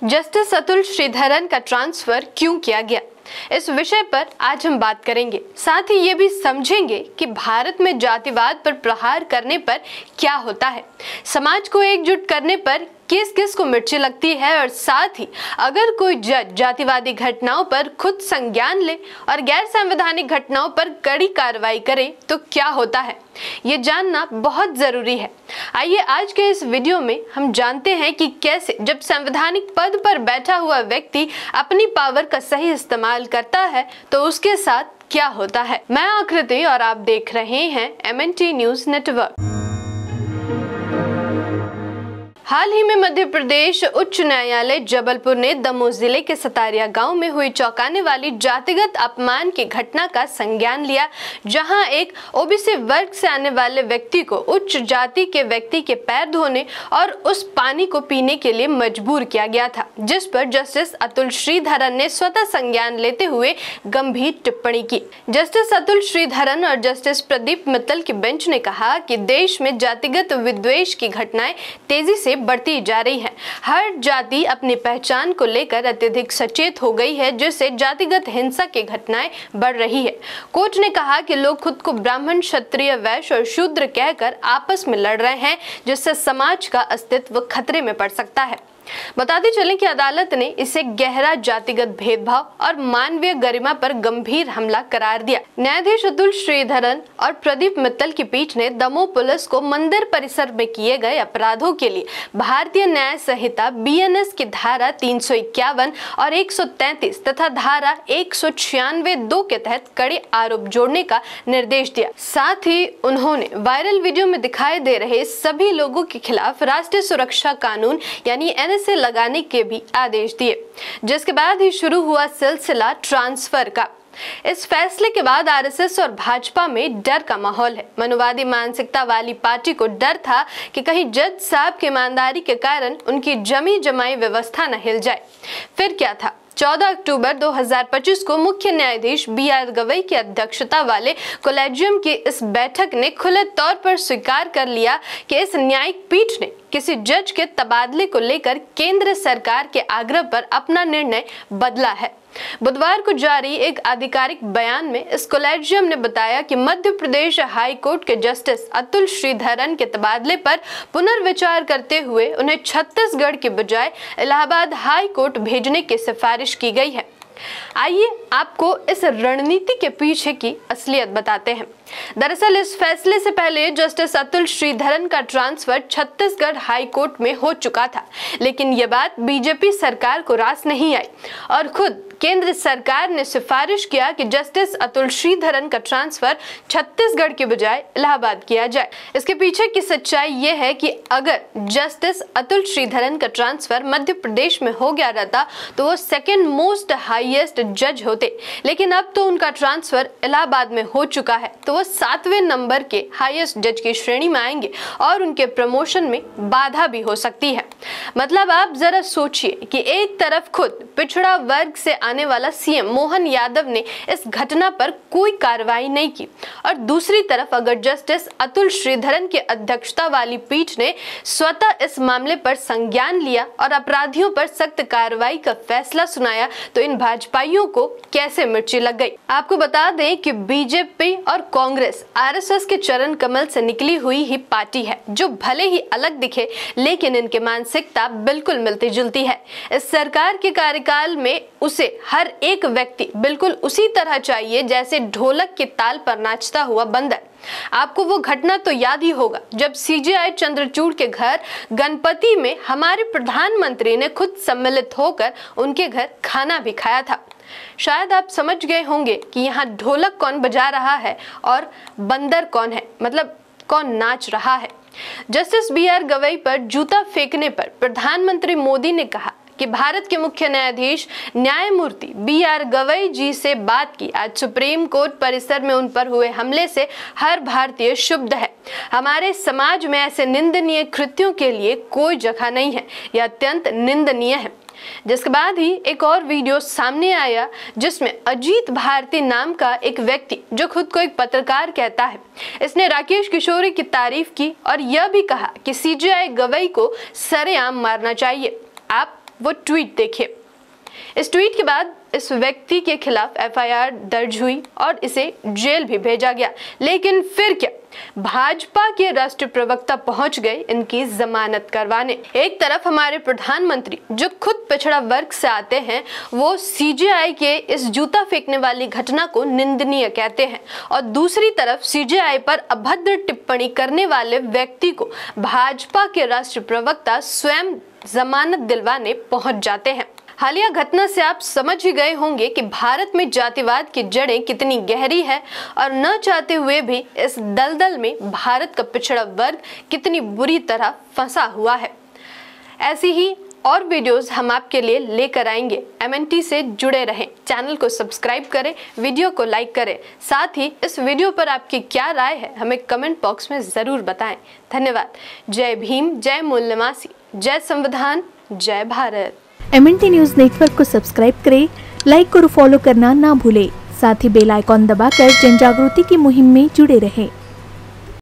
Justice Atul Sreedharan का transfer क्यों किया गया, इस विषय पर आज हम बात करेंगे। साथ ही ये भी समझेंगे कि भारत में जातिवाद पर प्रहार करने पर क्या होता है, समाज को एकजुट करने पर किस किस को मिर्ची लगती है, और साथ ही अगर कोई जज जातिवादी घटनाओं पर खुद संज्ञान ले और गैर संवैधानिक घटनाओं पर कड़ी कार्रवाई करे तो क्या होता है, ये जानना बहुत जरूरी है। आइए आज के इस वीडियो में हम जानते हैं कि कैसे जब संवैधानिक पद पर बैठा हुआ व्यक्ति अपनी पावर का सही इस्तेमाल करता है तो उसके साथ क्या होता है। मैं आकृति और आप देख रहे हैं MNT न्यूज नेटवर्क। हाल ही में मध्य प्रदेश उच्च न्यायालय जबलपुर ने दमोह जिले के सतारिया गांव में हुई चौंकाने वाली जातिगत अपमान की घटना का संज्ञान लिया, जहां एक ओबीसी वर्ग से आने वाले व्यक्ति को उच्च जाति के व्यक्ति के पैर धोने और उस पानी को पीने के लिए मजबूर किया गया था, जिस पर जस्टिस अतुल श्रीधरन ने स्वतः संज्ञान लेते हुए गंभीर टिप्पणी की। जस्टिस अतुल श्रीधरन और जस्टिस प्रदीप मित्तल की बेंच ने कहा कि देश में जातिगत विद्वेष की घटनाएं तेजी से बढ़ती जा रही है। हर जाति अपनी पहचान को लेकर अत्यधिक सचेत हो गई है, जिससे जातिगत हिंसा की घटनाएं बढ़ रही है। कोर्ट ने कहा कि लोग खुद को ब्राह्मण, क्षत्रिय, वैश्य और शूद्र कहकर आपस में लड़ रहे हैं, जिससे समाज का अस्तित्व खतरे में पड़ सकता है। बताते चलें कि अदालत ने इसे गहरा जातिगत भेदभाव और मानवीय गरिमा पर गंभीर हमला करार दिया। न्यायाधीश अतुल श्रीधरन और प्रदीप मित्तल की पीठ ने दमोह पुलिस को मंदिर परिसर में किए गए अपराधों के लिए भारतीय न्याय संहिता BNS की धारा 351 और 133 तथा धारा 196(2) के तहत कड़े आरोप जोड़ने का निर्देश दिया। साथ ही उन्होंने वायरल वीडियो में दिखाई दे रहे सभी लोगों के खिलाफ राष्ट्रीय सुरक्षा कानून यानी से लगाने के भी आदेश दिए, जिसके बाद ही शुरू हुआ सिलसिला ट्रांसफर का। इस फैसले के बाद RSS और भाजपा में डर का माहौल है। मनुवादी मानसिकता वाली पार्टी को डर था कि कहीं जज साहब की ईमानदारी के कारण उनकी जमी जमाई व्यवस्था न हिल जाए। फिर क्या था, 14 अक्टूबर 2025 को मुख्य न्यायाधीश BR गवई की अध्यक्षता वाले कोलेजियम की इस बैठक ने खुले तौर पर स्वीकार कर लिया कि इस न्यायिक पीठ ने किसी जज के तबादले को लेकर केंद्र सरकार के आग्रह पर अपना निर्णय बदला है। बुधवार को जारी एक आधिकारिक बयान में इस कोलेजियम ने बताया कि मध्य प्रदेश हाई कोर्ट के जस्टिस अतुल श्रीधरन के तबादले पर पुनर्विचार करते हुए उन्हें छत्तीसगढ़ के बजाय इलाहाबाद हाई कोर्ट भेजने की सिफारिश की गई है। आइए आपको इस रणनीति के पीछे की असलियत बताते हैं। दरअसल इस फैसले से पहले जस्टिस अतुल श्रीधरन का ट्रांसफर छत्तीसगढ़ हाई कोर्ट में हो चुका था, लेकिन यह बात बीजेपी सरकार को रास नहीं आई और खुद केंद्र सरकार ने सिफारिश किया कि जस्टिस अतुल श्रीधरन का ट्रांसफर छत्तीसगढ़ के बजाय इलाहाबाद किया जाए। इसके पीछे की सच्चाई यह है कि अगर जस्टिस अतुल श्रीधरन का ट्रांसफर मध्य प्रदेश में हो गया रहता तो वो सेकेंड मोस्ट हाईएस्ट जज होते, लेकिन अब तो उनका ट्रांसफर इलाहाबाद में हो चुका है, तो वो 7वें नंबर के हाईएस्ट जज की श्रेणी में आएंगे और उनके प्रमोशन में बाधा भी हो सकती है। मतलब आप जरा सोचिए कि एक तरफ खुद पिछड़ा वर्ग से आने वाला CM मोहन यादव ने इस घटना पर कोई कार्रवाई नहीं की, और दूसरी तरफ अगर जस्टिस अतुल श्रीधरन की अध्यक्षता वाली पीठ ने स्वतः इस मामले पर संज्ञान लिया और अपराधियों पर सख्त कार्रवाई का फैसला सुनाया, तो इन भाजपाइयों को कैसे मिर्ची लग गई। आपको बता दें कि बीजेपी और कांग्रेस RSS के चरण कमल से निकली हुई ही पार्टी है, जो भले ही अलग दिखे लेकिन इनके मानसिकता बिल्कुल मिलती जुलती है। इस सरकार के कार्यकाल में उसे हर एक व्यक्ति बिल्कुल उसी तरह चाहिए जैसे ढोलक की ताल पर नाचता हुआ बंदर। आपको वो घटना तो याद ही होगा जब CJI चंद्रचूड़ के घर गणपति में हमारे प्रधानमंत्री ने खुद सम्मिलित होकर उनके घर खाना भी खाया था। शायद आप समझ गए होंगे कि यहाँ ढोलक कौन बजा रहा है और बंदर कौन है, मतलब कौन नाच रहा है। जस्टिस BR गवई पर जूता फेंकने पर प्रधानमंत्री मोदी ने कहा कि भारत के मुख्य न्यायाधीश न्यायमूर्ति BR गवई जी से बात की। आज सुप्रीम कोर्ट परिसर में उन पर हुए हमले से हर भारतीय क्षुब्ध है। हमारे समाज में ऐसे निंदनीय कृत्यों के लिए कोई जगह नहीं है, यह अत्यंत निंदनीय है। जिसके बाद ही एक और वीडियो सामने आया जिसमें अजीत भारती नाम का एक व्यक्ति, जो खुद को एक पत्रकार कहता है, इसने राकेश किशोरी की तारीफ की और यह भी कहा कि CJI गवई को सरेआम मारना चाहिए। आप वो ट्वीट देखिए। इस ट्वीट के बाद इस व्यक्ति के खिलाफ एफआईआर दर्ज हुई और इसे जेल भी भेजा गया। लेकिन फिर क्या, भाजपा के राष्ट्रीय प्रवक्ता पहुंच गए इनकी जमानत करवाने। एक तरफ हमारे प्रधानमंत्री जो खुद पिछड़ा वर्ग से आते हैं, वो सीजेआई के इस जूता फेंकने वाली घटना को निंदनीय कहते हैं, और दूसरी तरफ सीजेआई पर अभद्र टिप्पणी करने वाले व्यक्ति को भाजपा के राष्ट्रीय प्रवक्ता स्वयं जमानत दिलवाने पहुंच जाते हैं। हालिया घटना से आप समझ ही गए होंगे कि भारत में जातिवाद की जड़ें कितनी गहरी है और न चाहते हुए भी इस दलदल में भारत का पिछड़ा वर्ग कितनी बुरी तरह फंसा हुआ है। ऐसी ही और वीडियोस हम आपके लिए लेकर आएंगे। MNT से जुड़े रहें, चैनल को सब्सक्राइब करें, वीडियो को लाइक करें। साथ ही इस वीडियो पर आपकी क्या राय है हमें कमेंट बॉक्स में जरूर बताएं। धन्यवाद। जय भीम, जय मूल्यवासी, जय संविधान, जय भारत। MNT न्यूज नेटवर्क को सब्सक्राइब करें, लाइक और फॉलो करना ना भूलें। साथ ही बेल आइकॉन दबाकर जन जागृति की मुहिम में जुड़े रहें।